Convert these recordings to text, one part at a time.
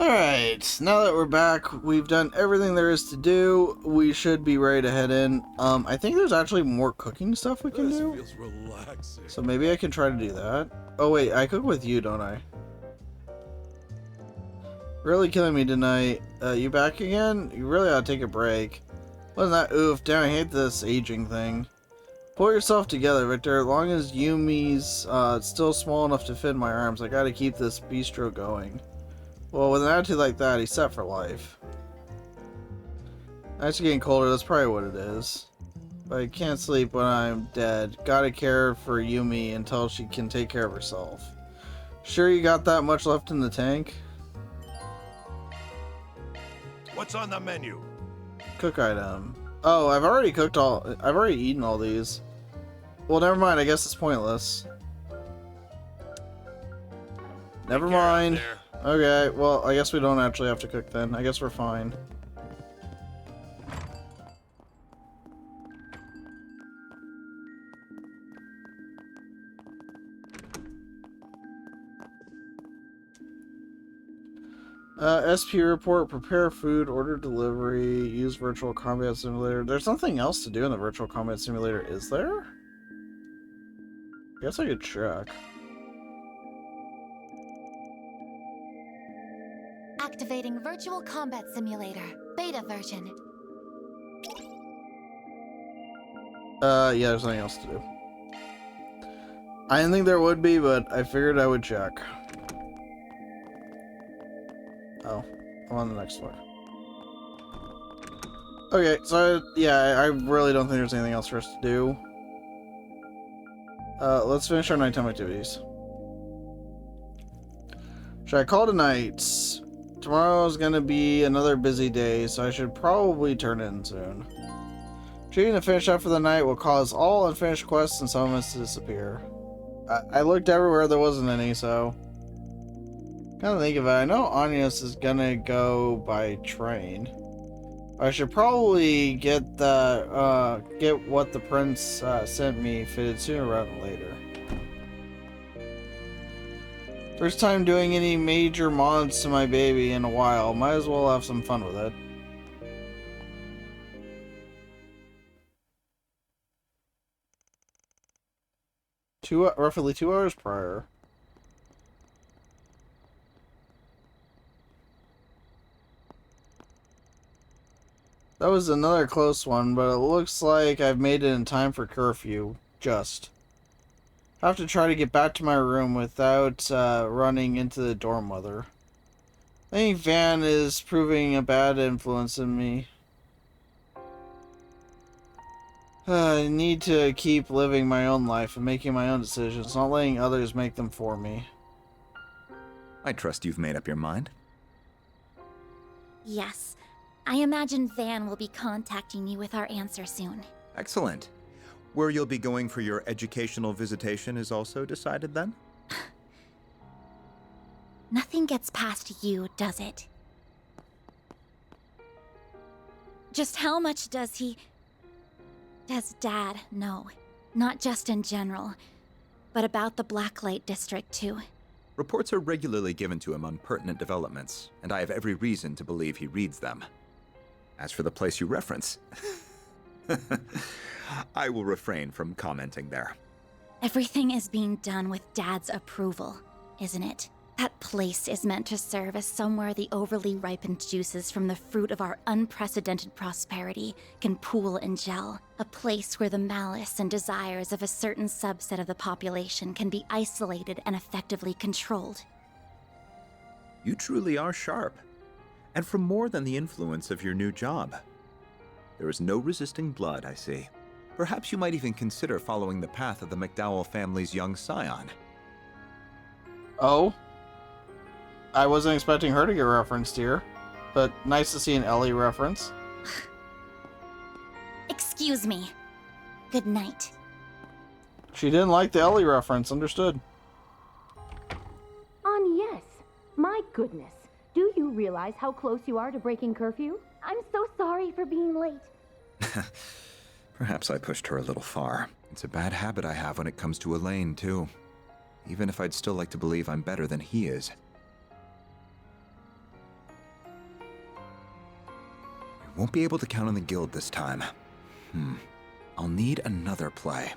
Alright, now that we're back, we've done everything there is to do. We should be ready to head in. I think there's actually more cooking stuff we can do. Feels relaxing. So maybe I can try to do that. Oh wait, I cook with you, don't I? Really killing me tonight. You back again? You really ought to take a break. Wasn't that oof? Damn, I hate this aging thing. Pull yourself together, Victor. As long as Yumi's still small enough to fit in my arms, I gotta keep this bistro going. Well, with an attitude like that, he's set for life. Nights are getting colder, that's probably what it is. But I can't sleep when I'm dead. Gotta care for Yumi until she can take care of herself. Sure you got that much left in the tank? What's on the menu? Cook item. Oh, I've already eaten all these. Well, never mind, I guess it's pointless. Never mind. Okay, well, I guess we don't actually have to cook then. I guess we're fine. SP report, prepare food, order delivery, use virtual combat simulator. There's nothing else to do in the virtual combat simulator, is there? I guess I could check. Activating Virtual Combat Simulator, beta version. Yeah, there's nothing else to do. I didn't think there would be, but I figured I would check. Oh, I'm on the next floor. Okay, so yeah, I really don't think there's anything else for us to do. Let's finish our nighttime activities. Should I call tonight? Tomorrow's gonna be another busy day, so I should probably turn in soon. Choosing to finish up for the night will cause all unfinished quests and summons to disappear. I looked everywhere, there wasn't any, so... Kind of think of it, I know Anyos is gonna go by train. I should probably get the, get what the prince sent me fitted sooner rather than later. First time doing any major mods to my baby in a while. Might as well have some fun with it. Roughly 2 hours prior. That was another close one, but it looks like I've made it in time for curfew. Just. I have to try to get back to my room without running into the dorm mother. I think Van is proving a bad influence on me. I need to keep living my own life and making my own decisions, not letting others make them for me. I trust you've made up your mind. Yes. I imagine Van will be contacting you with our answer soon. Excellent. Where you'll be going for your educational visitation is also decided then? Nothing gets past you, does it? Just how much does Dad know? Not just in general, but about the Blacklight District too. Reports are regularly given to him on pertinent developments, and I have every reason to believe he reads them. As for the place you reference, I will refrain from commenting there. Everything is being done with Dad's approval, isn't it? That place is meant to serve as somewhere the overly ripened juices from the fruit of our unprecedented prosperity can pool and gel. A place where the malice and desires of a certain subset of the population can be isolated and effectively controlled. You truly are sharp, and from more than the influence of your new job. There is no resisting blood, I see. Perhaps you might even consider following the path of the McDowell family's young scion. Oh? I wasn't expecting her to get referenced here, but nice to see an Ellie reference. Excuse me. Good night. She didn't like the Ellie reference, understood. Yes. My goodness. Do you realize how close you are to breaking curfew? I'm so sorry for being late. Perhaps I pushed her a little far. It's a bad habit I have when it comes to Elaine, too. Even if I'd still like to believe I'm better than he is. Won't be able to count on the guild this time. I'll need another play.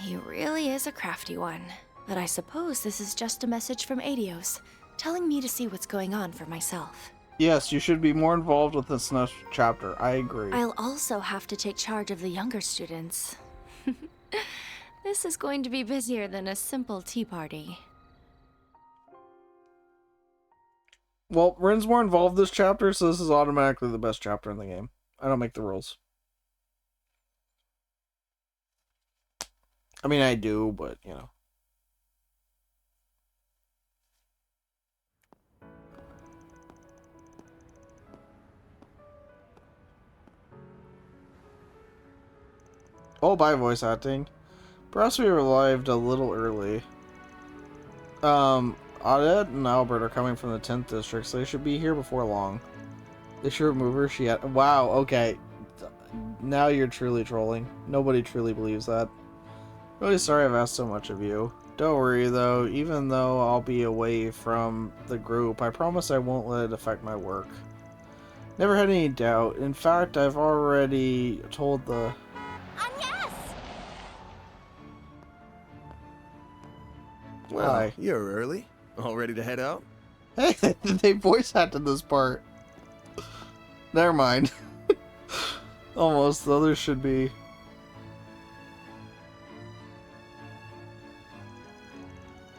He really is a crafty one. But I suppose this is just a message from Adios, telling me to see what's going on for myself. Yes, you should be more involved with this next chapter. I agree. I'll also have to take charge of the younger students. This is going to be busier than a simple tea party. Well, Rin's more involved this chapter, so this is automatically the best chapter in the game. I don't make the rules. I mean, I do, but, you know. Oh, bye, voice acting. Perhaps we arrived a little early. Audette and Albert are coming from the 10th district, so they should be here before long. The short mover she had. Wow, okay. Now you're truly trolling. Nobody truly believes that. Really sorry I've asked so much of you. Don't worry though, even though I'll be away from the group, I promise I won't let it affect my work. Never had any doubt. In fact, I've already told the... Well, Hi. you're early. All ready to head out? Hey, they voice acted this part. Never mind. Almost. The others should be...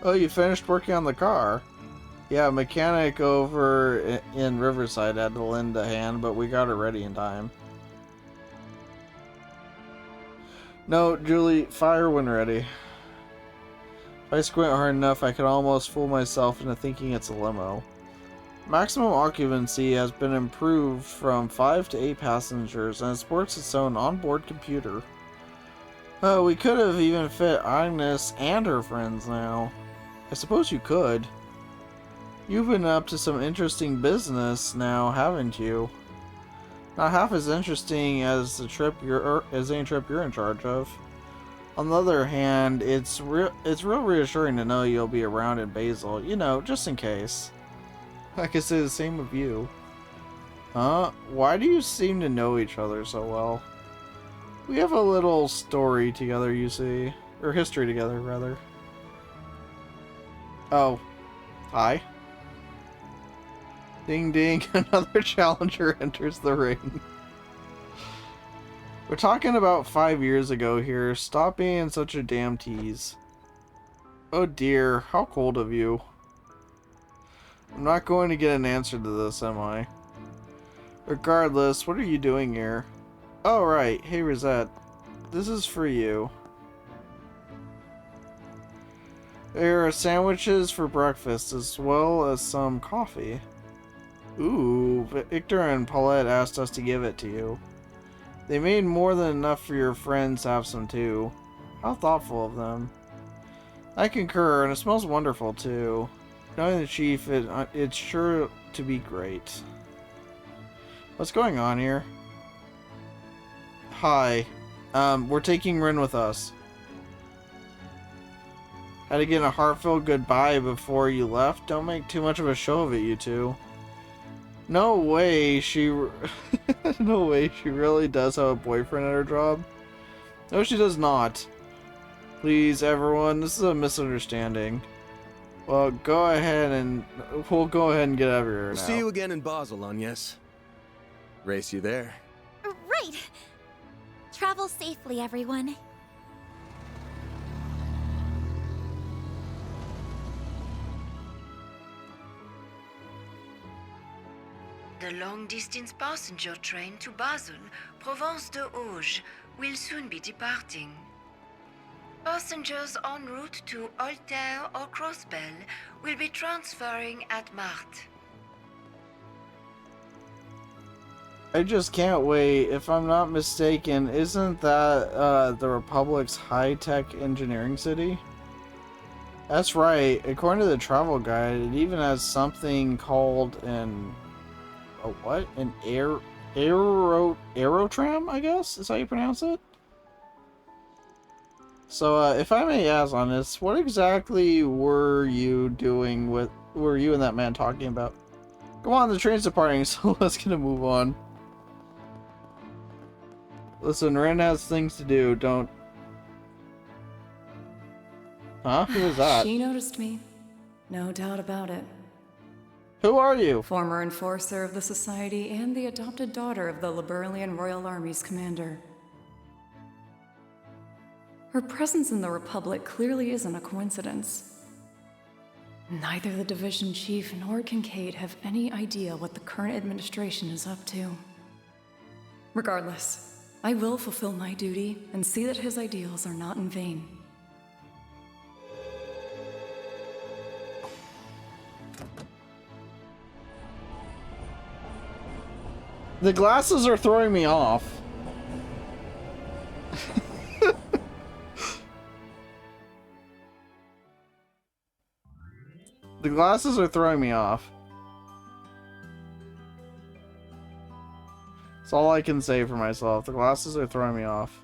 Oh, you finished working on the car? Yeah, mechanic over in Riverside had to lend a hand, but we got it ready in time. No, Julie, fire when ready. If I squint hard enough, I could almost fool myself into thinking it's a limo. Maximum occupancy has been improved from 5 to 8 passengers, and it sports its own onboard computer. Oh, we could have even fit Agnes and her friends now. I suppose you could. You've been up to some interesting business now, haven't you? Not half as interesting as any trip you're in charge of. On the other hand, it's real reassuring to know you'll be around in Basel, you know, just in case. I could say the same of you. Huh? Why do you seem to know each other so well? We have a little story together, you see. Or history together, rather. Oh. Hi. Ding ding, another challenger enters the ring. We're talking about 5 years ago here. Stop being such a damn tease. Oh dear, how cold of you. I'm not going to get an answer to this, am I? Regardless, what are you doing here? Oh right, hey Rosette. This is for you. There are sandwiches for breakfast as well as some coffee. Ooh, Victor and Paulette asked us to give it to you. They made more than enough for your friends to have some too. How thoughtful of them. I concur, and it smells wonderful too. Knowing the chief, it's sure to be great. What's going on here? Hi. We're taking Rin with us. Had to get a heartfelt goodbye before you left? Don't make too much of a show of it, you two. No way no way she really does have a boyfriend at her job. No, she does not. Please, everyone, this is a misunderstanding. Well, we'll go ahead and get out of here now. See you again in Basel, Agnes. Race you there. Right! Travel safely, everyone. The long-distance passenger train to Basel, Provence de Auge, will soon be departing. Passengers en route to Altair or Crossbell will be transferring at Marthe. I just can't wait. If I'm not mistaken, isn't that the Republic's high-tech engineering city? That's right. According to the travel guide, it even has something called an aerotram, I guess? Is how you pronounce it? So, if I may ask on this, what exactly were you and that man talking about? Come on, the train's departing, so let's get a move on. Listen, Ren has things to do, don't... Huh? Who was that? She noticed me. No doubt about it. Who are you? Former enforcer of the Society and the adopted daughter of the Liberalian Royal Army's commander. Her presence in the Republic clearly isn't a coincidence. Neither the Division Chief nor Kincaid have any idea what the current administration is up to. Regardless, I will fulfill my duty and see that his ideals are not in vain. The glasses are throwing me off. The glasses are throwing me off. That's all I can say for myself. The glasses are throwing me off.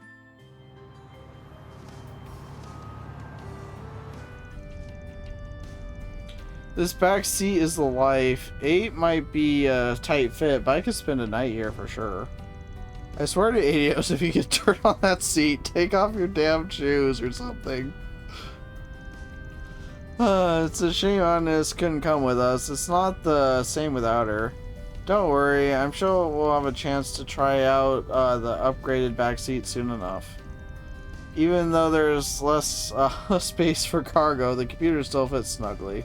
This back seat is the life. 8 might be a tight fit, but I could spend a night here for sure. I swear to Adios, if you could turn on that seat, take off your damn shoes or something. It's a shame Agnes couldn't come with us. It's not the same without her. Don't worry, I'm sure we'll have a chance to try out the upgraded back seat soon enough. Even though there's less space for cargo, the computer still fits snugly.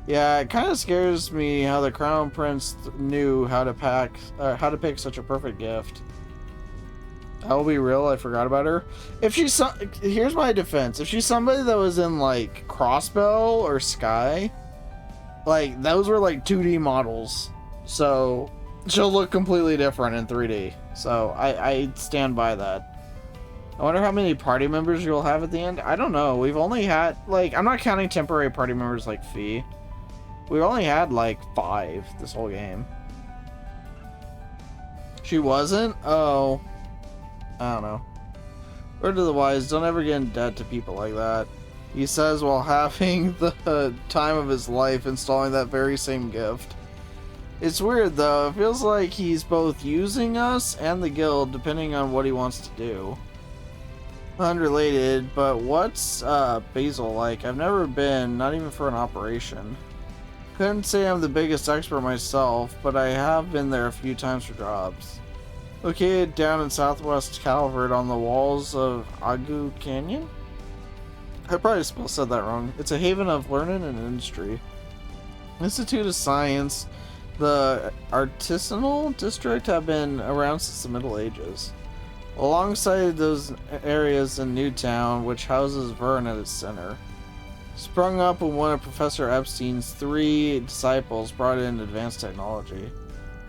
Yeah, it kind of scares me how the Crown Prince knew how to pick such a perfect gift. I'll be real, I forgot about her. If she's here's my defense. If she's somebody that was in like Crossbow or Sky, like those were like 2D models. So she'll look completely different in 3D. So I stand by that. I wonder how many party members you'll have at the end. I don't know. We've only had like, I'm not counting temporary party members like Fee. We've only had like 5 this whole game. She wasn't? Oh. I don't know. Word to the wise, don't ever get in debt to people like that. He says while having the time of his life installing that very same gift. It's weird though, it feels like he's both using us and the guild depending on what he wants to do. Unrelated, but what's Basil like? I've never been, not even for an operation. Couldn't say I'm the biggest expert myself, but I have been there a few times for jobs. Located down in southwest Calvert on the walls of Agu Canyon? I probably said that wrong. It's a haven of learning and industry. Institute of Science, the artisanal district have been around since the Middle Ages. Alongside those areas in Newtown, which houses Vern at its center. Sprung up when one of Professor Epstein's 3 disciples brought in advanced technology.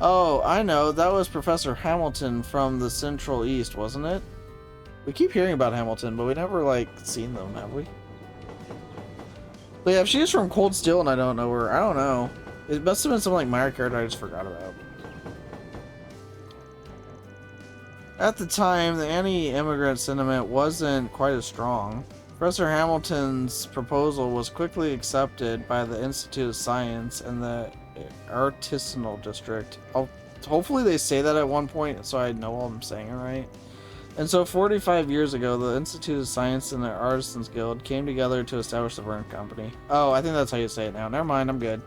Oh, I know, that was Professor Hamilton from the Central East, wasn't it? We keep hearing about Hamilton, but we never, like, seen them, have we? But yeah, if she's from Cold Steel and I don't know her, I don't know. It must have been some, like, minor character I just forgot about. At the time, the anti-immigrant sentiment wasn't quite as strong. Professor Hamilton's proposal was quickly accepted by the Institute of Science and the Artisanal District. Hopefully they say that at one point so I know I'm saying it right. And so 45 years ago, the Institute of Science and the Artisans Guild came together to establish the Vern Company. Oh, I think that's how you say it now. Never mind, I'm good.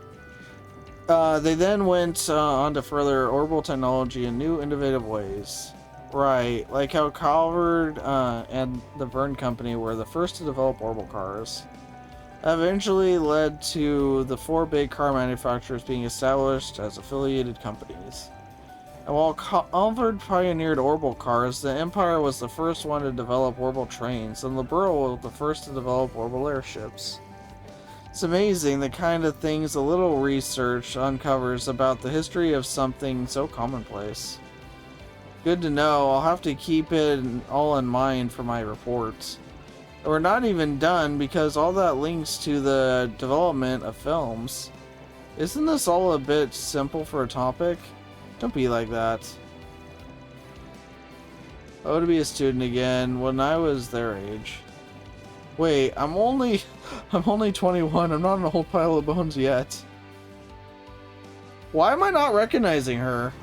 They then went on to further orbital technology in new innovative ways. Right, like how Calvert and the Vern Company were the first to develop orbital cars. Eventually led to the 4 big car manufacturers being established as affiliated companies. And while Calvert pioneered orbital cars, the Empire was the first one to develop orbital trains, and Liberal was the first to develop orbital airships. It's amazing the kind of things a little research uncovers about the history of something so commonplace. Good to know. I'll have to keep it all in mind for my reports. We're not even done because all that links to the development of films. Isn't this all a bit simple for a topic? Don't be like that. Oh, to be a student again when I was their age. Wait, I'm only 21. I'm not an old pile of bones yet. Why am I not recognizing her?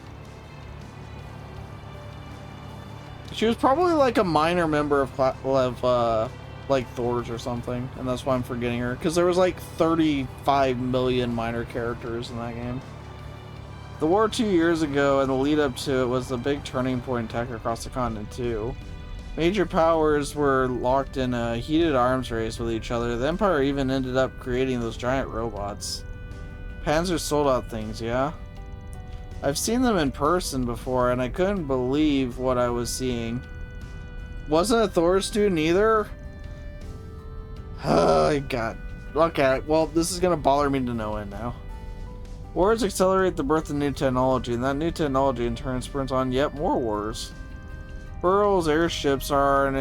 She was probably like a minor member of like Thor's or something, and that's why I'm forgetting her. Because there was like 35 million minor characters in that game. The war 2 years ago and the lead up to it was the big turning point in tech across the continent too. Major powers were locked in a heated arms race with each other. The Empire even ended up creating those giant robots. Panzer sold out things, yeah? I've seen them in person before and I couldn't believe what I was seeing. Wasn't a Thor student either? Oh, God. Okay, well, this is gonna bother me to no end now. Wars accelerate the birth of new technology, and that new technology in turn spurns on yet more wars. Burrow's airships are an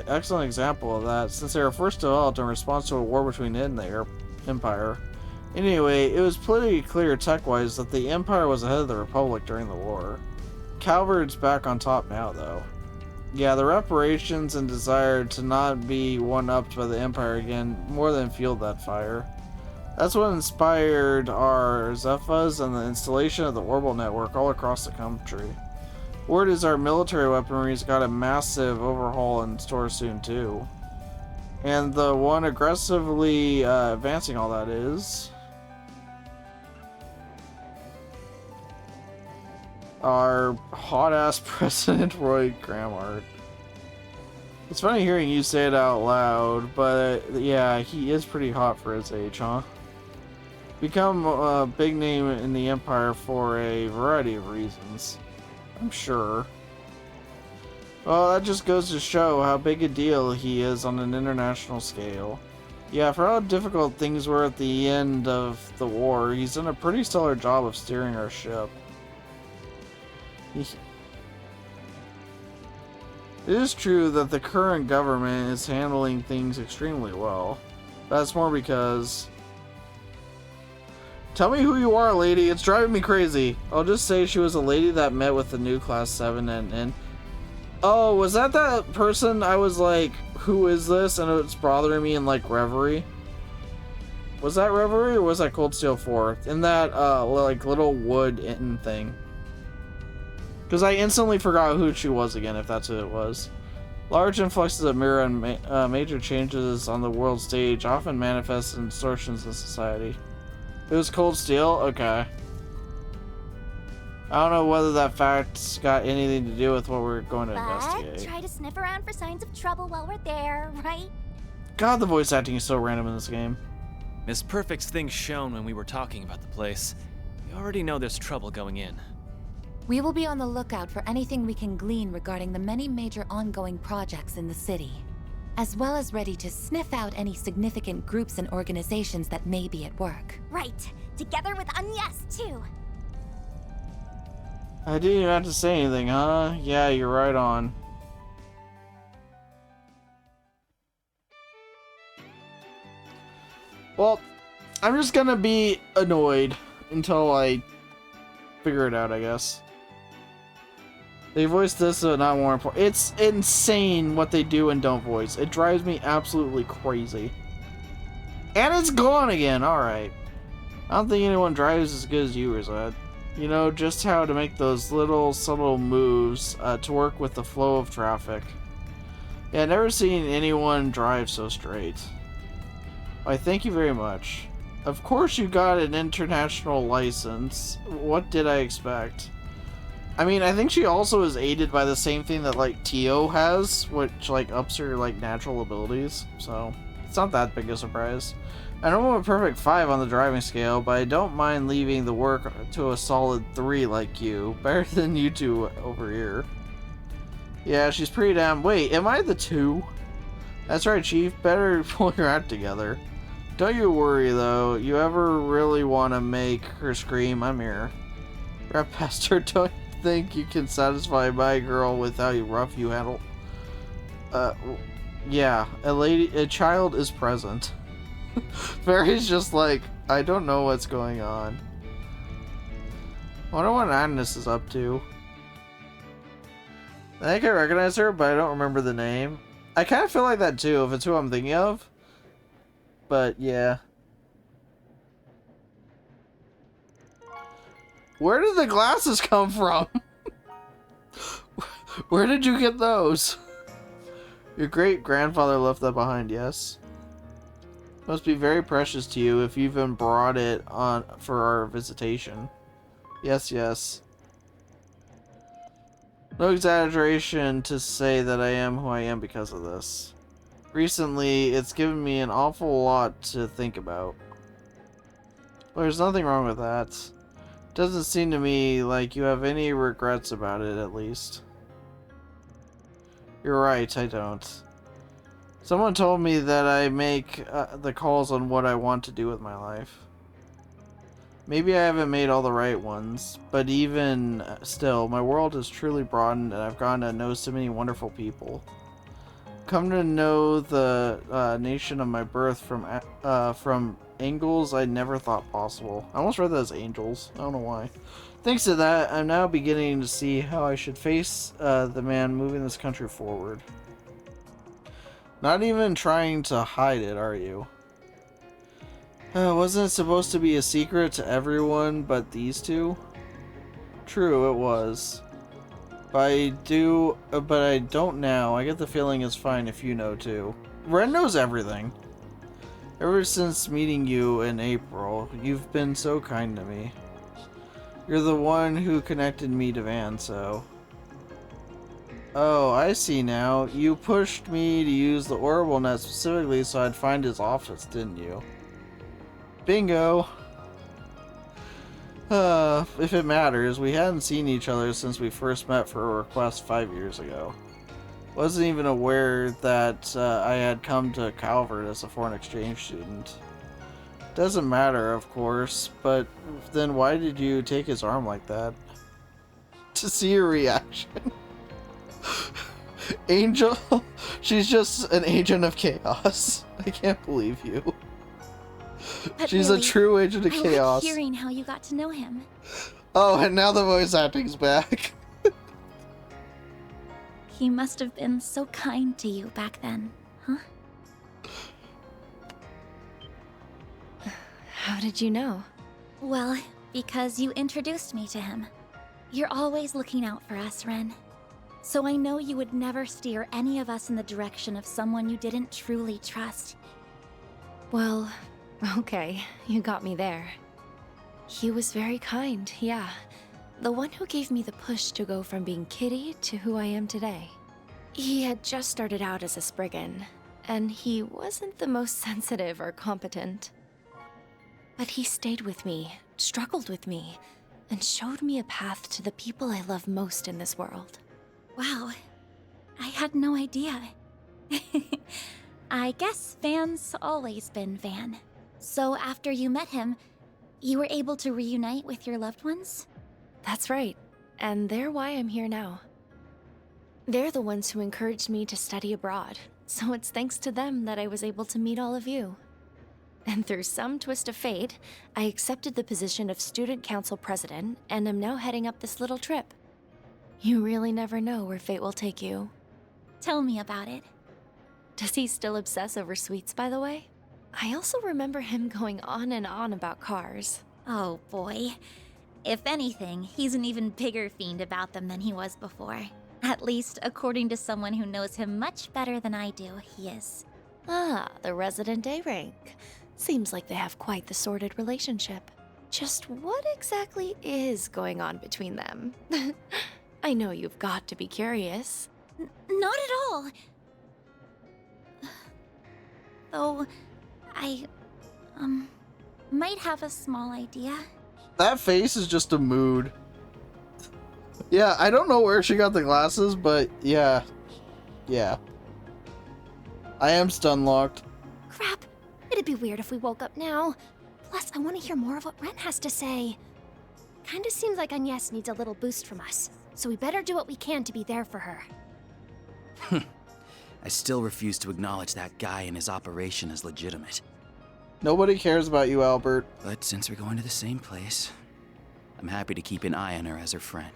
excellent example of that, since they were first developed in response to a war between it and the Empire. Anyway, it was pretty clear tech-wise that the Empire was ahead of the Republic during the war. Calvard's back on top now, though. Yeah, the reparations and desire to not be one-upped by the Empire again more than fueled that fire. That's what inspired our Zephas and the installation of the Orbital network all across the country. Word is our military weaponry's got a massive overhaul in store soon too. And the one aggressively advancing all that is our hot-ass President Roy Gramart. It's funny hearing you say it out loud, but yeah, he is pretty hot for his age, huh? Become a big name in the Empire for a variety of reasons, I'm sure. Well, that just goes to show how big a deal he is on an international scale. Yeah, for how difficult things were at the end of the war, he's done a pretty stellar job of steering our ship. It is true that the current government is handling things extremely well. That's more because... Tell me who you are, lady. It's driving me crazy. I'll just say she was a lady that met with the new Class 7 and... Oh, was that person I was like, who is this? And it's bothering me in like Reverie. Was that Reverie or was that Cold Steel 4? In that like little wood inn thing. Because I instantly forgot who she was again, if that's who it was. Large influxes of mirror and major changes on the world stage often manifest in distortions in society. It was Cold Steel? Okay. I don't know whether that fact's got anything to do with what we're going to investigate. Try to sniff around for signs of trouble while we're there, right? God, the voice acting is so random in this game. Miss Perfect's things shown when we were talking about the place. We already know there's trouble going in. We will be on the lookout for anything we can glean regarding the many major ongoing projects in the city, as well as ready to sniff out any significant groups and organizations that may be at work. Right. Together with Agnes, too. I didn't even have to say anything, huh? Yeah, you're right on. Well, I'm just gonna be annoyed until I figure it out, I guess. They voiced this, so not more important. It's insane what they do and don't voice. It drives me absolutely crazy. And it's gone again, alright. I don't think anyone drives as good as you, Rosette. You know just how to make those little subtle moves to work with the flow of traffic. Yeah, I've never seen anyone drive so straight. Why, thank you very much. Of course you got an international license. What did I expect? I mean, I think she also is aided by the same thing that, like, Tio has, which, like, ups her, like, natural abilities. So, it's not that big a surprise. I know I'm a perfect 5 on the driving scale, but I don't mind leaving the work to a solid 3 like you. Better than you two over here. Yeah, she's pretty damn... Wait, am I the 2? That's right, Chief. Better pull your act together. Don't you worry, though. You ever really want to make her scream, I'm here. Right past her, don't you think you can satisfy my girl with how rough you handle? Yeah, a child is present. Barry's just like, I don't know what's going on. I wonder what Agnes is up to. I think I recognize her, but I don't remember the name. I kind of feel like that too, if it's who I'm thinking of. But yeah. Where did the glasses come from? Where did you get those? Your great-grandfather left that behind, yes? Must be very precious to you if you even brought it on for our visitation. Yes, yes. No exaggeration to say that I am who I am because of this. Recently, it's given me an awful lot to think about. But there's nothing wrong with that. Doesn't seem to me like you have any regrets about it, at least. You're right, I don't. Someone told me that I make the calls on what I want to do with my life. Maybe I haven't made all the right ones, but even still, my world has truly broadened and I've gotten to know so many wonderful people. Come to know the nation of my birth from angles I never thought possible. I almost read that as angels. I don't know why. Thanks to that, I'm now beginning to see how I should face the man moving this country forward. Not even trying to hide it, are you? Wasn't it supposed to be a secret to everyone but these two? True, it was. But I don't now. I get the feeling it's fine if you know too. Ren knows everything. Ever since meeting you in April, you've been so kind to me. You're the one who connected me to Van, so... Oh, I see now. You pushed me to use the Orbital Net specifically so I'd find his office, didn't you? Bingo! If it matters, we hadn't seen each other since we first met for a request 5 years ago. Wasn't even aware that I had come to Calvert as a foreign exchange student. Doesn't matter, of course, but then why did you take his arm like that? To see your reaction. Angel, she's just an agent of chaos. I can't believe you. But She's really, a true agent of I chaos. like hearing how you got to know him. Oh, and now the voice acting's back. He must have been so kind to you back then, huh? How did you know? Well, because you introduced me to him. You're always looking out for us, Ren. So I know you would never steer any of us in the direction of someone you didn't truly trust. Well, okay, you got me there. He was very kind, yeah. The one who gave me the push to go from being Kitty to who I am today. He had just started out as a Spriggan, and he wasn't the most sensitive or competent. But he stayed with me, struggled with me, and showed me a path to the people I love most in this world. Wow, I had no idea. I guess Van's always been Van. So after you met him, you were able to reunite with your loved ones? That's right, and they're why I'm here now. They're the ones who encouraged me to study abroad, so it's thanks to them that I was able to meet all of you. And through some twist of fate, I accepted the position of student council president and am now heading up this little trip. You really never know where fate will take you. Tell me about it. Does he still obsess over sweets, by the way? I also remember him going on and on about cars. Oh boy. If anything, he's an even bigger fiend about them than he was before. At least, according to someone who knows him much better than I do, he is. Ah, the resident Daybreak. Seems like they have quite the sordid relationship. Just what exactly is going on between them? I know you've got to be curious. Not at all. Though, I, might have a small idea. That face is just a mood. Yeah, I don't know where she got the glasses, but yeah. Yeah. I am stun locked. Crap. It'd be weird if we woke up now. Plus, I want to hear more of what Ren has to say. Kinda seems like Agnes needs a little boost from us, so we better do what we can to be there for her. I still refuse to acknowledge that guy and his operation as legitimate. Nobody cares about you, Albert. But since we're going to the same place, I'm happy to keep an eye on her as her friend.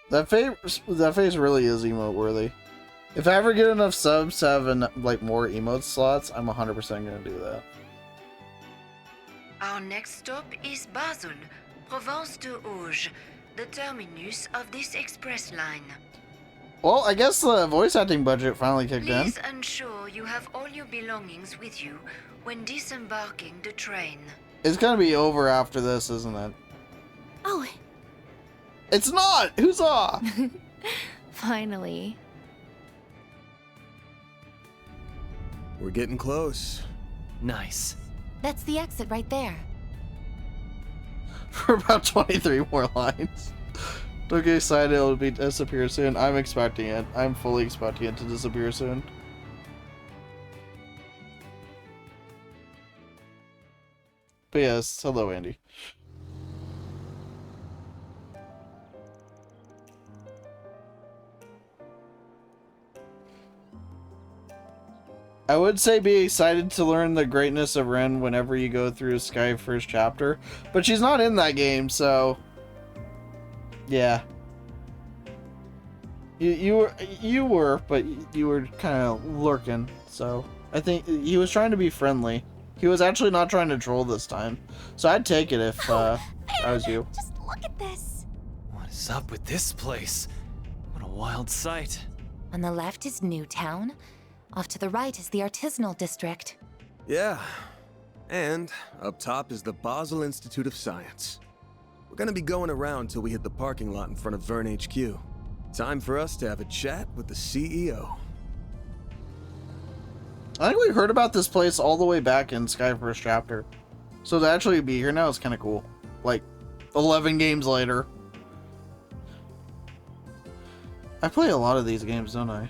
That face really is emote worthy. If I ever get enough subs to have like more emote slots, I'm 100% gonna do that. Our next stop is Basel, Provence de Auge, the terminus of this express line. Well, I guess the voice acting budget finally kicked in. Please ensure you have all your belongings with you when disembarking the train. It's gonna be over after this, isn't it? Oh. It's not! Huzzah! Finally. We're getting close. Nice. That's the exit right there. For about 23 more lines. Don't get excited, it'll be disappear soon. I'm expecting it. I'm fully expecting it to disappear soon. But yes, hello Andy. I would say be excited to learn the greatness of Ren whenever you go through Sky first chapter, but she's not in that game, so yeah. You were, but you were kind of lurking. So I think he was trying to be friendly. He was actually not trying to troll this time. So I'd take it if I was you. Just look at this. What is up with this place? What a wild sight. On the left is Newtown. Off to the right is the artisanal district. Yeah. And up top is the Basel Institute of Science. We're gonna be going around till we hit the parking lot in front of Vern HQ. Time for us to have a chat with the CEO. I think we heard about this place all the way back in Sky First Chapter. So to actually be here now is kind of cool. Like, 11 games later. I play a lot of these games, don't I?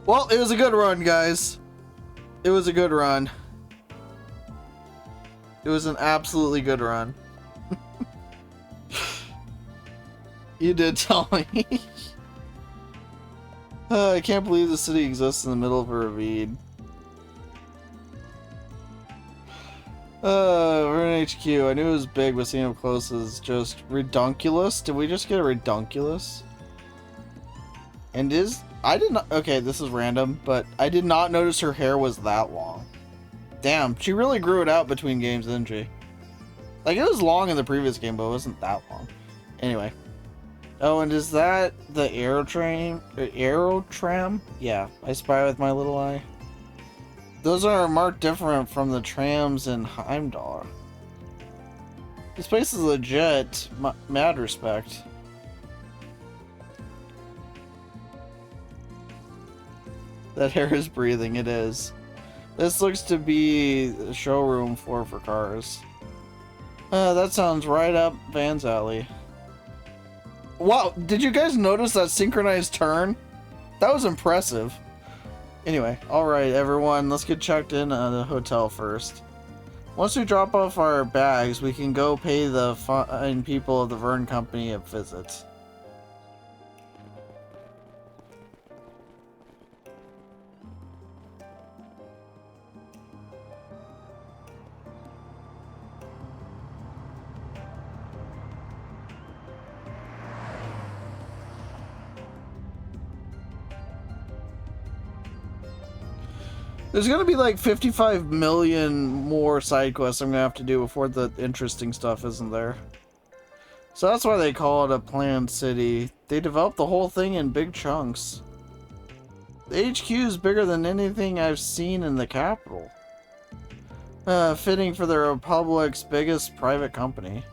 Well, it was a good run, guys. It was a good run. It was an absolutely good run. You did tell me. I can't believe the city exists in the middle of a ravine. We're in HQ. I knew it was big, but seeing up close is just redunculous. Did we just get a redunculous? And I did not. Okay, this is random, but I did not notice her hair was that long. Damn, she really grew it out between games, didn't she? Like, it was long in the previous game, but it wasn't that long. Anyway. Oh, and is that the Aerotram? Yeah, I spy with my little eye. Those are marked different from the trams in Heimdall. This place is legit. Mad respect. That hair is breathing, it is. This looks to be the showroom floor for cars. That sounds right up Van's alley. Wow, did you guys notice that synchronized turn? That was impressive. Anyway, alright everyone, let's get checked in at the hotel first. Once we drop off our bags, we can go pay the fine people of the Vern Company a visit. There's gonna be like 55 million more side quests I'm gonna have to do before the interesting stuff isn't there. So that's why they call it a planned city. They developed the whole thing in big chunks. The HQ is bigger than anything I've seen in the capital. Fitting for the Republic's biggest private company.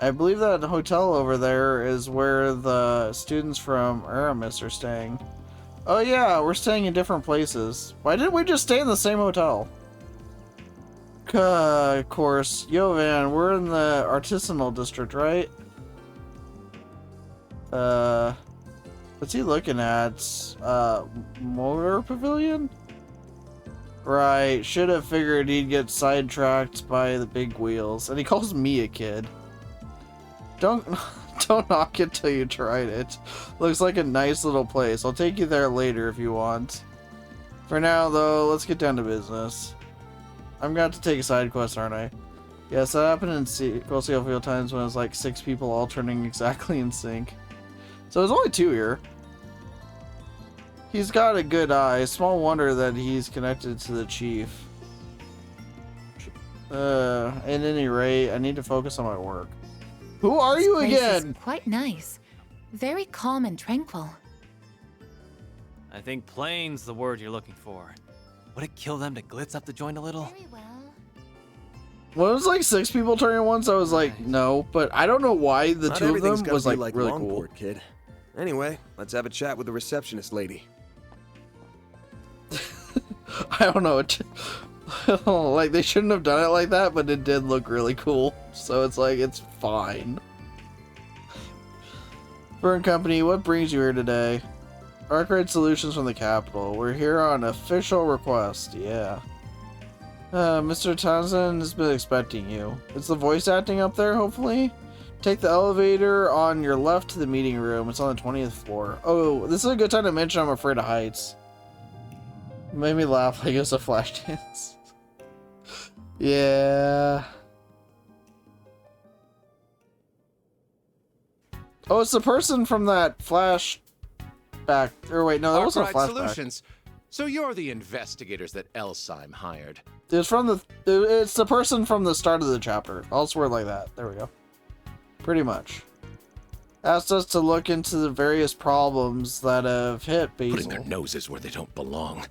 I believe that hotel over there is where the students from Aramis are staying. Oh yeah, we're staying in different places. Why didn't we just stay in the same hotel? Of course. Yo, Van, we're in the artisanal district, right? What's he looking at? Motor Pavilion? Right, should have figured he'd get sidetracked by the big wheels. And he calls me a kid. Don't knock it till you tried it. Looks like a nice little place. I'll take you there later if you want. For now, though, let's get down to business. I'm going to take a side quest, aren't I? Yes, that happened in sequel a few times when it was like 6 people all turning exactly in sync. So there's only 2 here. He's got a good eye. Small wonder that he's connected to the chief. At any rate, I need to focus on my work. Who are you This place again? is quite nice. Very calm and tranquil. I think plain's the word you're looking for. Would it kill them to glitz up the joint a little? Very well. When it was like 6 people turning at once, I was like, no. But I don't know why the Not 2 of everything's them gotta was be like really cool. Longport, kid. Anyway, let's have a chat with the receptionist lady. I don't know. Like, they shouldn't have done it like that, but it did look really cool. So it's like, it's fine. Fern Company, what brings you here today? Arcade Solutions from the Capital. We're here on official request. Yeah. Mr. Townsend has been expecting you. Is the voice acting up there, hopefully? Take the elevator on your left to the meeting room. It's on the 20th floor. Oh, this is a good time to mention I'm afraid of heights. Made me laugh like it was a flash dance. Yeah. Oh, it's the person from that flashback. Or wait, no, that wasn't a Arkwright flashback. Solutions. So you're the investigators that Elsheim hired. It's the person from the start of the chapter. I'll swear like that. There we go. Pretty much. Asked us to look into the various problems that have hit Basil. Putting their noses where they don't belong.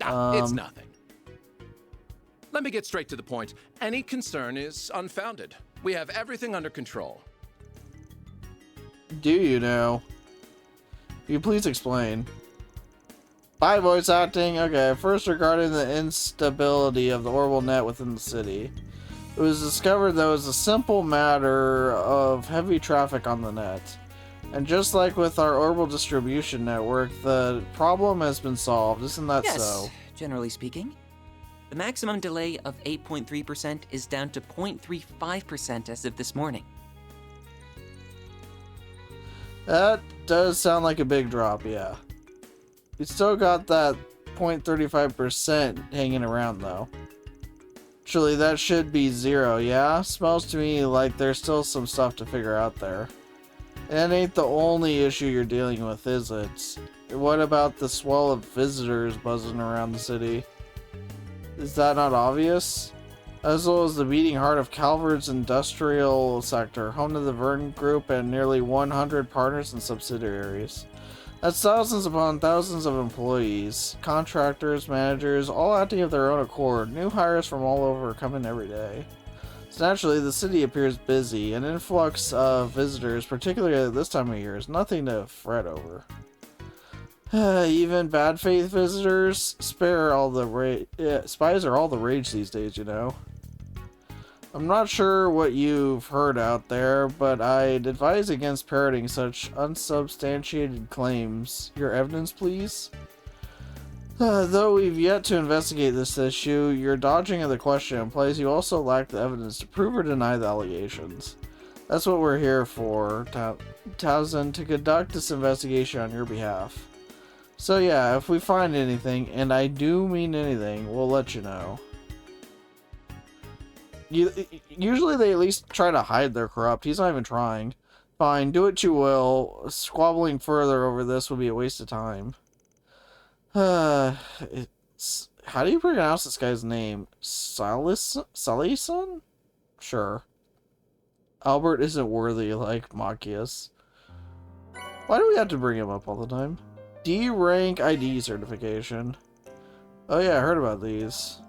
It's nothing. Let me get straight to the point. Any concern is unfounded. We have everything under control. Do you know? Will you please explain? By voice acting? Okay, first regarding the instability of the orbital net within the city. It was discovered that it was a simple matter of heavy traffic on the net. And just like with our orbital distribution network, the problem has been solved. Isn't that so? Yes, generally speaking. The maximum delay of 8.3% is down to 0.35% as of this morning. That does sound like a big drop, yeah. You still got that 0.35% hanging around, though. Surely that should be 0, yeah? Smells to me like there's still some stuff to figure out there. And it ain't the only issue you're dealing with, is it? What about the swell of visitors buzzing around the city? Is that not obvious? As well as the beating heart of Calvert's industrial sector, home to the Verne Group and nearly 100 partners and subsidiaries. That's thousands upon thousands of employees, contractors, managers, all acting of their own accord. New hires from all over come in every day. So naturally, the city appears busy. An influx of visitors, particularly at this time of year, is nothing to fret over. Even bad faith visitors spies are all the rage these days, you know. I'm not sure what you've heard out there, but I'd advise against parroting such unsubstantiated claims. Your evidence, please? Though we've yet to investigate this issue, your dodging of the question implies you also lack the evidence to prove or deny the allegations. That's what we're here for, Townsend, to conduct this investigation on your behalf. So yeah, if we find anything, and I do mean anything, we'll let you know. Usually they at least try to hide their corrupt. He's not even trying. Fine, do what you will. Squabbling further over this would be a waste of time. How do you pronounce this guy's name? Salison? Sure. Albert isn't worthy like Machias. Why do we have to bring him up all the time? D rank ID certification. Oh yeah, I heard about these.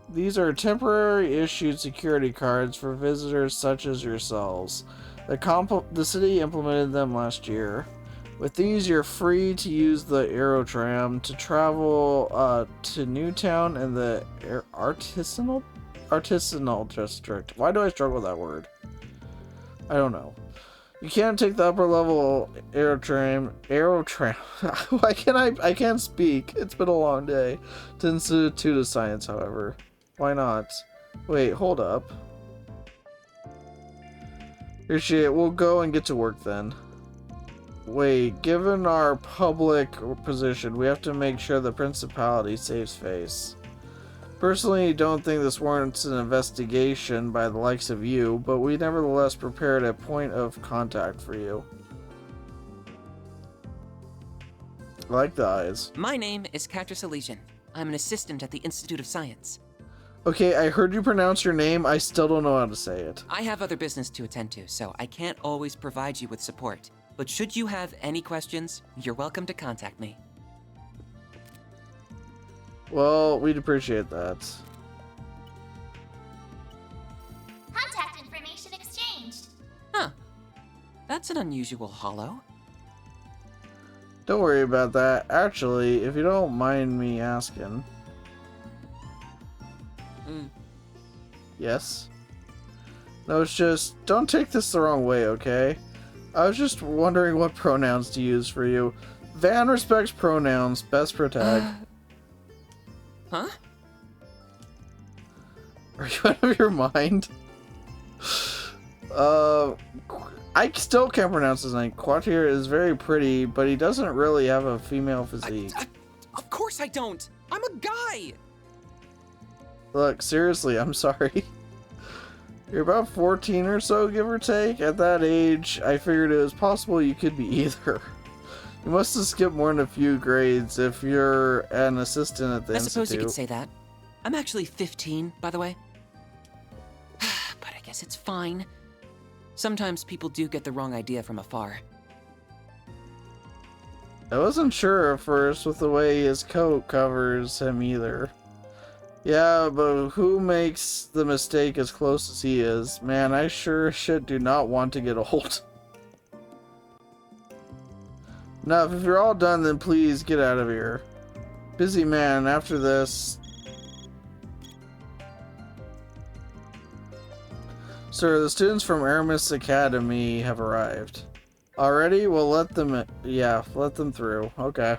These are temporary issued security cards for visitors such as yourselves. The city implemented them last year. With these, you're free to use the Aerotram to travel to Newtown and the artisanal district. Why do I struggle with that word? I don't know. You can't take the upper level Aerotram. Why can't I can't speak. It's been a long day. To Institute of Science, however. Why not? Wait, hold up. Appreciate it. We'll go and get to work then. Wait, given our public position, we have to make sure the Principality saves face. Personally, don't think this warrants an investigation by the likes of you, but we nevertheless prepared a point of contact for you. I like the eyes. My name is Catrice Elysian. I'm an assistant at the Institute of Science. Okay, I heard you pronounce your name. I still don't know how to say it. I have other business to attend to, so I can't always provide you with support. But should you have any questions, you're welcome to contact me. Well, we'd appreciate that. Contact information exchanged. Huh. That's an unusual holo. Don't worry about that. Actually, if you don't mind me asking. Yes? No, it's just, don't take this the wrong way, okay? I was just wondering what pronouns to use for you. Van respects pronouns. Best protect. Huh? Are you out of your mind? I still can't pronounce his name. Quatir is very pretty, but he doesn't really have a female physique. Of course I don't! I'm a guy! Look, seriously, I'm sorry. You're about 14 or so, give or take. At that age, I figured it was possible you could be either. You must have skipped more than a few grades if you're an assistant at the institute. I suppose you could say that. I'm actually 15, by the way. But I guess it's fine. Sometimes people do get the wrong idea from afar. I wasn't sure at first with the way his coat covers him either. Yeah, but who makes the mistake as close as he is? Man, I sure as shit do not want to get old. Now, if you're all done, then please get out of here. Busy man, after this. Sir, the students from Aramis Academy have arrived. Already? Well, let them through. Okay.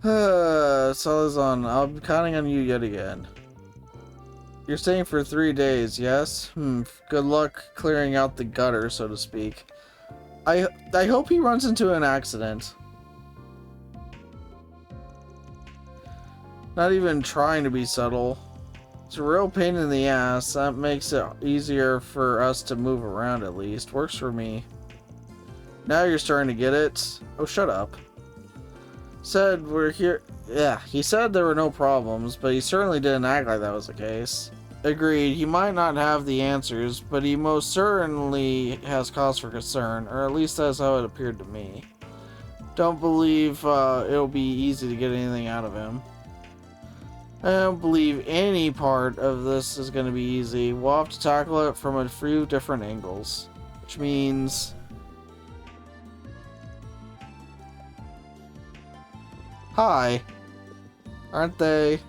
Salazan, I'll be counting on you yet again. You're staying for 3 days, yes? Good luck clearing out the gutter, so to speak. I hope he runs into an accident. Not even trying to be subtle. It's a real pain in the ass. That makes it easier for us to move around at least. Works for me. Now you're starting to get it. Oh, shut up. Said we're here. Yeah, he said there were no problems, but he certainly didn't act like that was the case. Agreed, he might not have the answers, but he most certainly has cause for concern, or at least that's how it appeared to me. Don't believe it'll be easy to get anything out of him. I don't believe any part of this is going to be easy. We'll have to tackle it from a few different angles. Which means... Hi. Aren't they?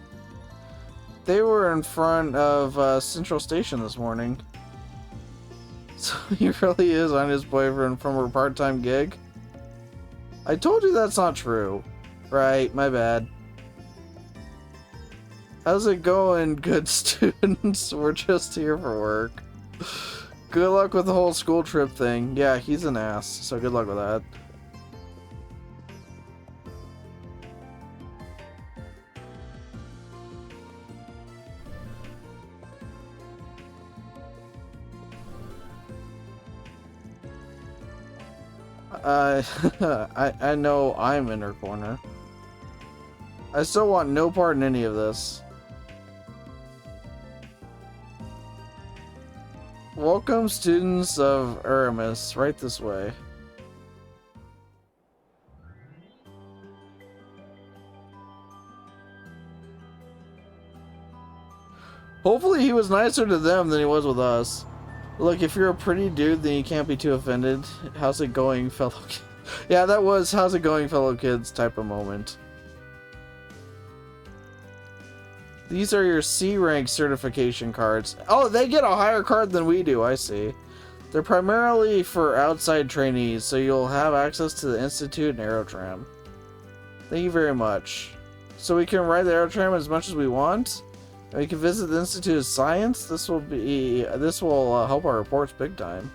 They were in front of Central Station this morning. So he really is Anya's boyfriend from her part-time gig? I told you that's not true. Right, my bad. How's it going, good students? We're just here for work. Good luck with the whole school trip thing. Yeah, he's an ass, so good luck with that. I know I'm in her corner. I still want no part in any of this. Welcome, students of Aramis. Right this way. Hopefully he was nicer to them than he was with us. Look, if you're a pretty dude, then you can't be too offended. How's it going, fellow kids? Yeah, that was how's it going, fellow kids type of moment. These are your C rank certification cards. Oh, they get a higher card than we do, I see. They're primarily for outside trainees, so you'll have access to the Institute and Aerotram. Thank you very much. So we can ride the Aerotram as much as we want? And we can visit the Institute of Science? This will help our reports big time.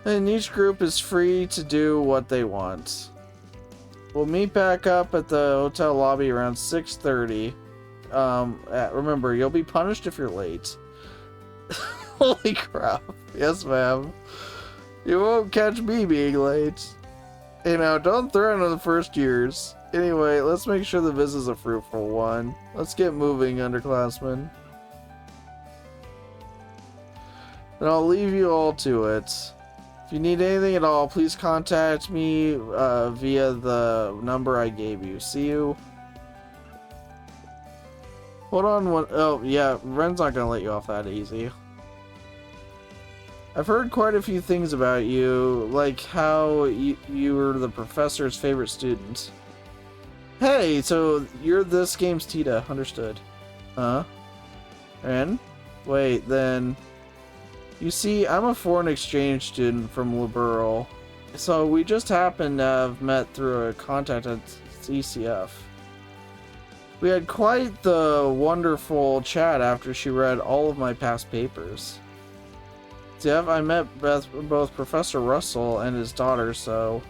And each group is free to do what they want. We'll meet back up at the hotel lobby around 6:30. Remember, you'll be punished if you're late. Holy crap. Yes, ma'am. You won't catch me being late. You know, don't threaten the first years. Anyway, let's make sure the visit's a fruitful one. Let's get moving, underclassmen. And I'll leave you all to it. If you need anything at all, please contact me via the number I gave you. See you. Hold on one. Oh, yeah, Ren's not gonna let you off that easy. I've heard quite a few things about you, like how you were the professor's favorite student. Hey, so you're this game's Tita. Understood. Huh? Ren? Wait, then... You see, I'm a foreign exchange student from Liberal, so we just happened to have met through a contact at CCF. We had quite the wonderful chat after she read all of my past papers. CCF, I met both Professor Russell and his daughter, so...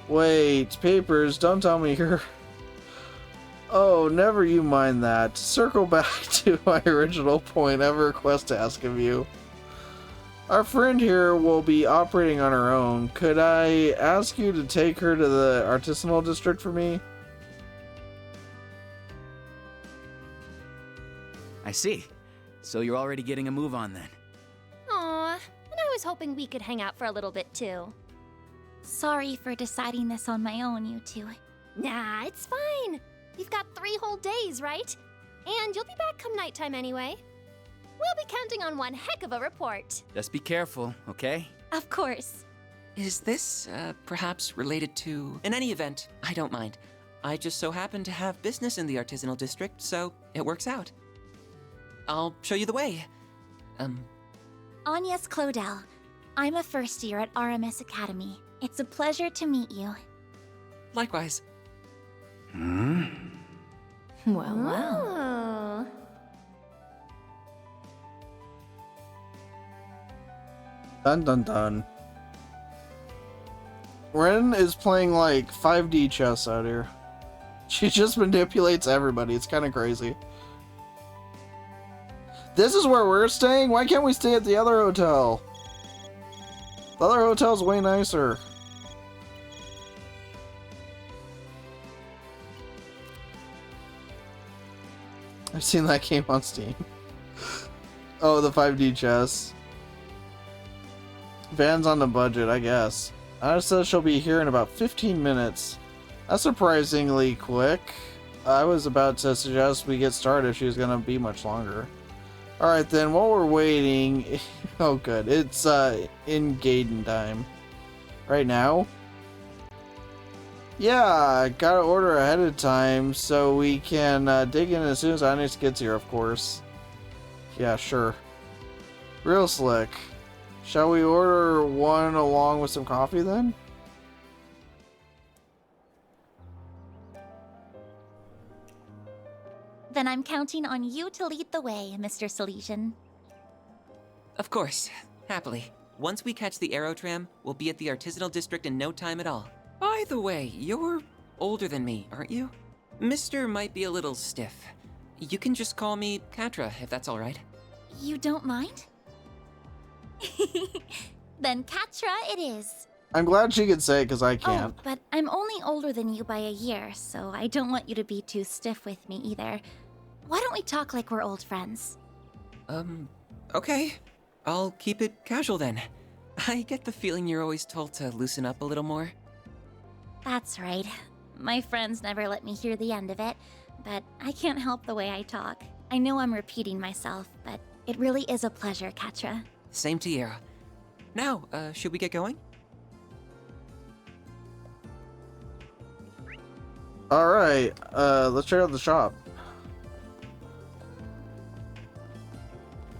Wait, papers, don't tell me you're... Oh, never you mind that. Circle back to my original point I have a request to ask of you. Our friend here will be operating on her own. Could I ask you to take her to the artisanal district for me? I see. So you're already getting a move on then. Aw, and I was hoping we could hang out for a little bit too. Sorry for deciding this on my own, you two. Nah, it's fine. We've got 3 whole days, right? And you'll be back come nighttime anyway. We'll be counting on one heck of a report. Just be careful, okay? Of course. Is this, perhaps related to... In any event, I don't mind. I just so happen to have business in the artisanal district, so it works out. I'll show you the way. Agnes Claudel. I'm a first year at RMS Academy. It's a pleasure to meet you. Likewise. Hmm? Well, well. Oh. Dun dun dun. Ren is playing like 5D chess out here. She just manipulates everybody. It's kind of crazy. This is where we're staying? Why can't we stay at the other hotel? The other hotel's way nicer. I've seen that game on Steam. Oh, the 5D chess. Van's on the budget, I guess. Anna says she'll be here in about 15 minutes. That's surprisingly quick. I was about to suggest we get started if she was going to be much longer. Alright then, while we're waiting... Oh good, it's in Gaiden time. Right now? Yeah, gotta order ahead of time so we can dig in as soon as Onyx gets here, of course. Yeah, sure. Real slick. Shall we order one along with some coffee then? Then I'm counting on you to lead the way, Mr. Salesian. Of course. Happily. Once we catch the Aero Tram, we'll be at the artisanal district in no time at all. By the way, you're older than me, aren't you? Mr. might be a little stiff. You can just call me Katra, if that's all right. You don't mind? Then Katra it is. I'm glad she could say it because I can't. Oh, but I'm only older than you by a year, so I don't want you to be too stiff with me either. Why don't we talk like we're old friends? Okay. I'll keep it casual then. I get the feeling you're always told to loosen up a little more. That's right. My friends never let me hear the end of it, but I can't help the way I talk. I know I'm repeating myself, but it really is a pleasure, Katra. Same to you. Now, should we get going? Alright, let's check out the shop.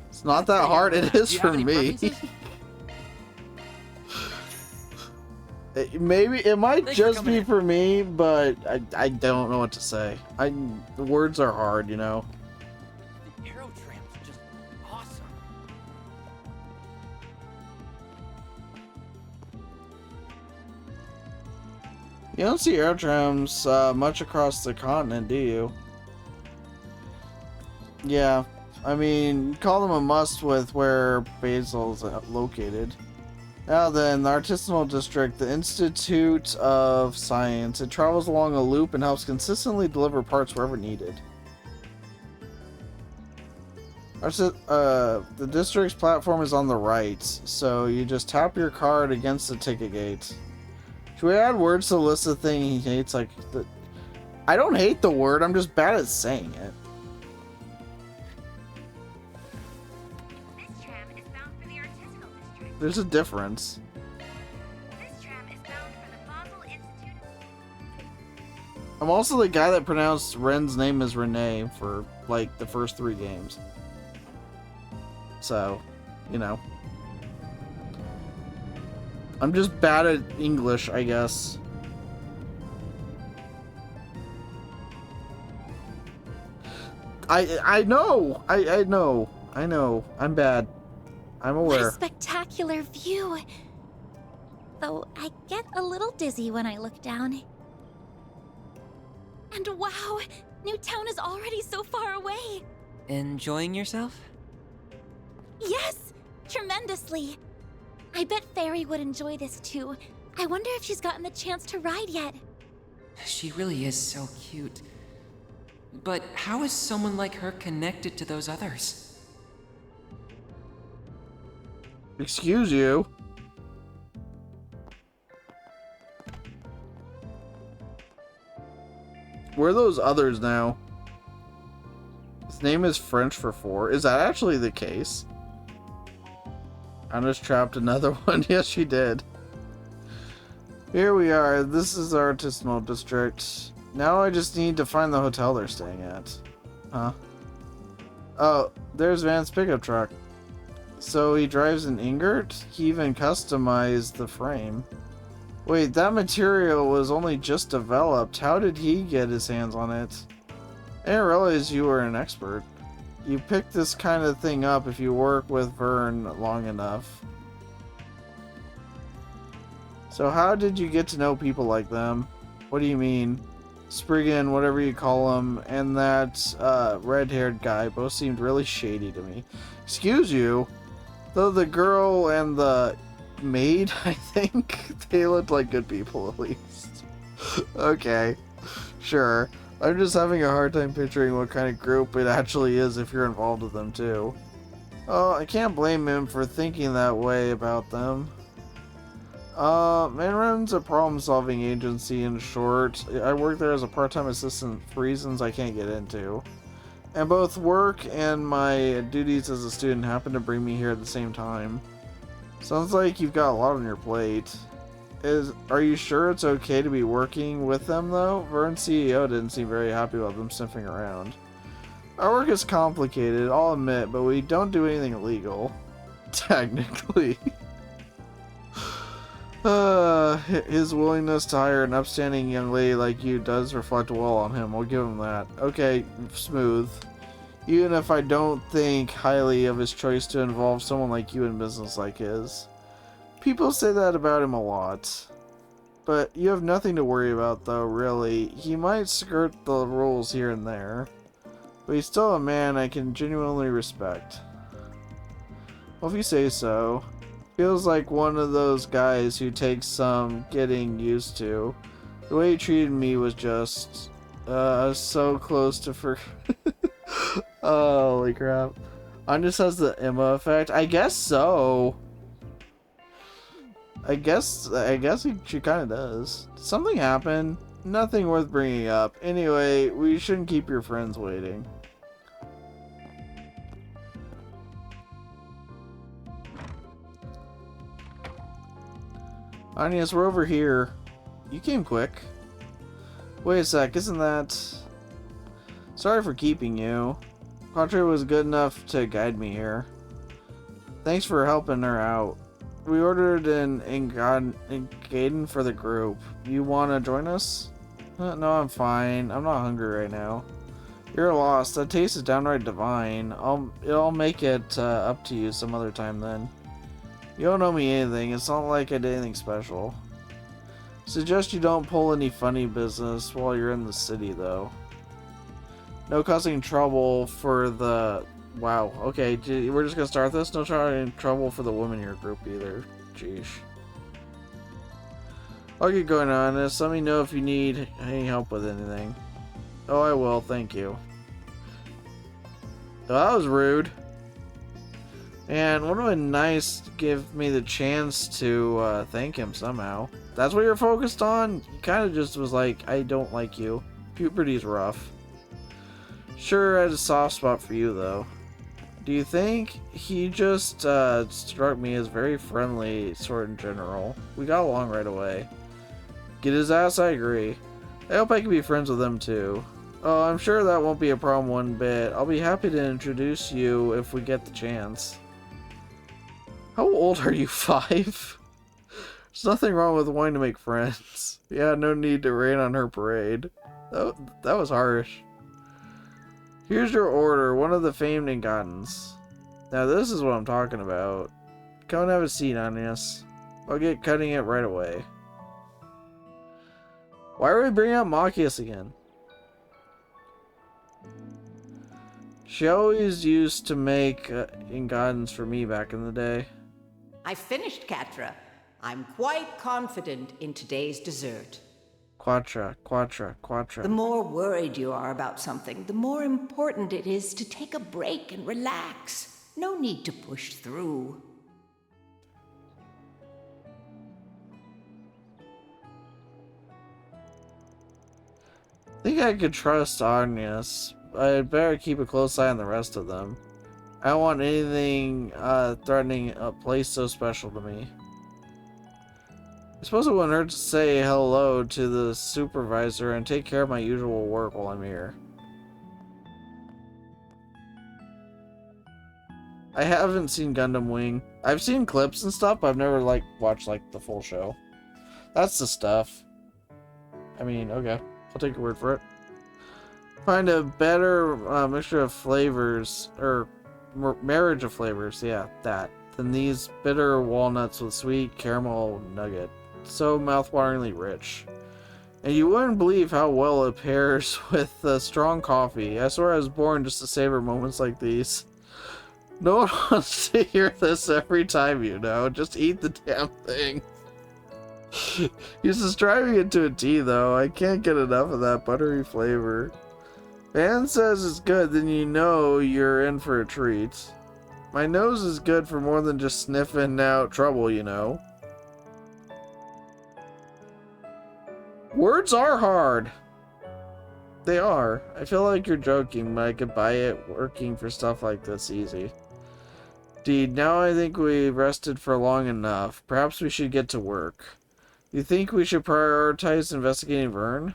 It's not that hard, it is for me. Maybe, it might just be for me, but I don't know what to say. The words are hard, you know? The Aero Tram's just awesome. You don't see air trams much across the continent, do you? Yeah, I mean, call them a must with where Basil's located. Now then, the Artisanal District, the Institute of Science. It travels along a loop and helps consistently deliver parts wherever needed. The district's platform is on the right, so you just tap your card against the ticket gate. Should we add words to the list of things he hates? I don't hate the word, I'm just bad at saying it. This tram is bound for the Artisanal District. There's a difference. This tram is bound for the Basel Institute. I'm also the guy that pronounced Ren's name as Renee for, like, the first 3 games. So, you know. I'm just bad at English, I guess. I know! I know. I'm bad. I'm aware. What a spectacular view! Though I get a little dizzy when I look down. And wow! Newtown is already so far away! Enjoying yourself? Yes! Tremendously! I bet Fairy would enjoy this too. I wonder if she's gotten the chance to ride yet. She really is so cute. But how is someone like her connected to those others? Excuse you. Where are those others now? His name is French for 4. Is that actually the case? I just trapped another one. Yes, she did. Here we are. This is our artisanal district. Now I just need to find the hotel they're staying at. Huh? Oh, there's Van's pickup truck. So he drives an Ingert? He even customized the frame. Wait, that material was only just developed. How did he get his hands on it? I didn't realize you were an expert. You pick this kind of thing up if you work with Vern long enough. So how did you get to know people like them? What do you mean? Spriggan, whatever you call him, and that red-haired guy both seemed really shady to me. Excuse you? Though the girl and the maid, I think, they looked like good people at least. Okay, sure. I'm just having a hard time picturing what kind of group it actually is if you're involved with them too. Oh, I can't blame him for thinking that way about them. Manrun's a problem-solving agency in short. I work there as a part-time assistant for reasons I can't get into. And both work and my duties as a student happen to bring me here at the same time. Sounds like you've got a lot on your plate. Are you sure it's okay to be working with them, though? Vern's CEO didn't seem very happy about them sniffing around. Our work is complicated, I'll admit, but we don't do anything illegal. Technically. His willingness to hire an upstanding young lady like you does reflect well on him. We'll give him that. Okay, smooth. Even if I don't think highly of his choice to involve someone like you in business like his. People say that about him a lot. But you have nothing to worry about, though, really. He might skirt the rules here and there. But he's still a man I can genuinely respect. Well, if you say so. Feels like one of those guys who takes some getting used to. The way he treated me was just... so close to holy crap. On just has the Emma effect? I guess so. I guess she kind of does. Did something happen? Nothing worth bringing up. Anyway, we shouldn't keep your friends waiting. Agnes, we're over here. You came quick. Wait a sec, isn't that... Sorry for keeping you. Quattro was good enough to guide me here. Thanks for helping her out. We ordered an Gaiden for the group. You want to join us? No, I'm fine. I'm not hungry right now. You're lost. That taste is downright divine. I'll make it up to you some other time then. You don't owe me anything. It's not like I did anything special. Suggest you don't pull any funny business while you're in the city, though. No causing trouble for the... Wow, okay, we're just gonna start this? No trying trouble for the women in your group either. Jeez. I'll get going on this. Let me know if you need any help with anything. Oh, I will, thank you. Oh, that was rude. And would have been nice to give me the chance to thank him somehow. That's what you're focused on? He kind of just was like, I don't like you. Puberty's rough. Sure, I had a soft spot for you, though. Do you think he just struck me as very friendly, sort in general? We got along right away. Get his ass, I agree. I hope I can be friends with him, too. Oh, I'm sure that won't be a problem one bit. I'll be happy to introduce you if we get the chance. How old are you, 5? There's nothing wrong with wanting to make friends. Yeah, no need to rain on her parade. That was harsh. Here's your order, one of the famed Ingottens. Now this is what I'm talking about. Come and have a seat, Agnes. I'll get cutting it right away. Why are we bringing up Machias again? She always used to make Ingottens for me back in the day. I finished, Catra. I'm quite confident in today's dessert. Quatra. The more worried you are about something, the more important it is to take a break and relax. No need to push through. I think I could trust Agnes. I'd better keep a close eye on the rest of them. I don't want anything threatening a place so special to me. I suppose it wouldn't hurt to say hello to the supervisor and take care of my usual work while I'm here. I haven't seen Gundam Wing. I've seen clips and stuff, but I've never watched the full show. That's the stuff. I mean, okay. I'll take your word for it. Find a better mixture of flavors, or marriage of flavors, yeah, that, than these bitter walnuts with sweet caramel nugget. So mouthwateringly rich. And you wouldn't believe how well it pairs with strong coffee. I swear I was born just to savor moments like these. No one wants to hear this every time, you know. Just eat the damn thing. He's just driving it to a T, though. I can't get enough of that buttery flavor. Van says it's good, then you know you're in for a treat. My nose is good for more than just sniffing out trouble, you know. Words are hard. They are. I feel like you're joking, but I could buy it working for stuff like this easy. Indeed, now I think we've rested for long enough. Perhaps we should get to work. You think we should prioritize investigating Vern?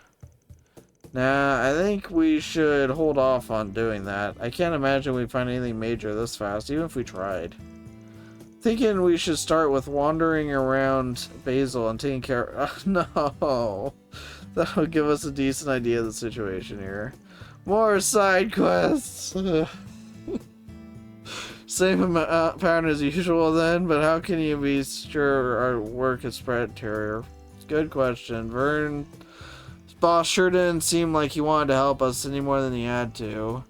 Nah, I think we should hold off on doing that. I can't imagine we'd find anything major this fast, even if we tried. Thinking we should start with wandering around Basil and taking care of... no! That'll give us a decent idea of the situation here. More side quests! Same pattern as usual then, but how can you be sure our work is spread, Terrier? Good question. Vern's boss sure didn't seem like he wanted to help us any more than he had to.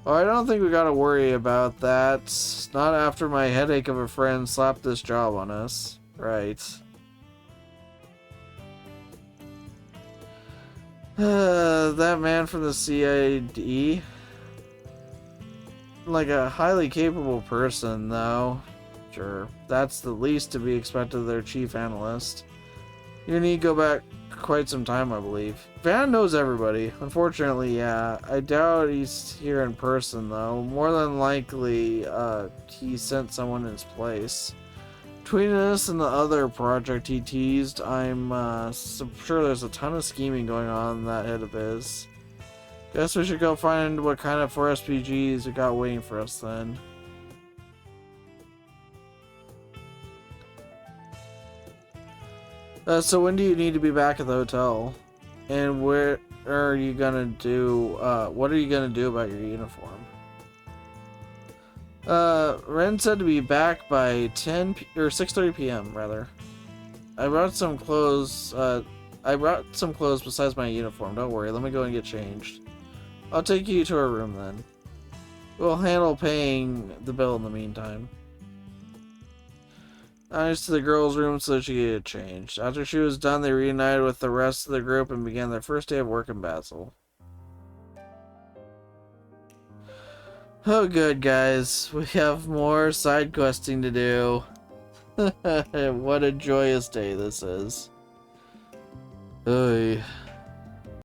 Oh, I don't think we gotta worry about that. Not after my headache of a friend slapped this job on us. Right. That man from the CID? Like a highly capable person, though. Sure, that's the least to be expected of their chief analyst. You need to go back quite some time, I believe. Van knows everybody. Unfortunately, yeah. I doubt he's here in person, though. More than likely, he sent someone in his place. Between this and the other project he teased, I'm sure there's a ton of scheming going on in that head of his. Guess we should go find what kind of 4 SPGs we got waiting for us then. So when do you need to be back at the hotel? And where are you gonna do, what are you gonna do about your uniform? Ren said to be back by 6:30 p.m. rather. I brought some clothes, I brought some clothes besides my uniform. Don't worry, let me go and get changed. I'll take you to her room then. We'll handle paying the bill in the meantime. I went to the girls' room so she could get changed. After she was done, they reunited with the rest of the group and began their first day of work in Basel. Oh good, guys. We have more side questing to do. What a joyous day this is. Oy.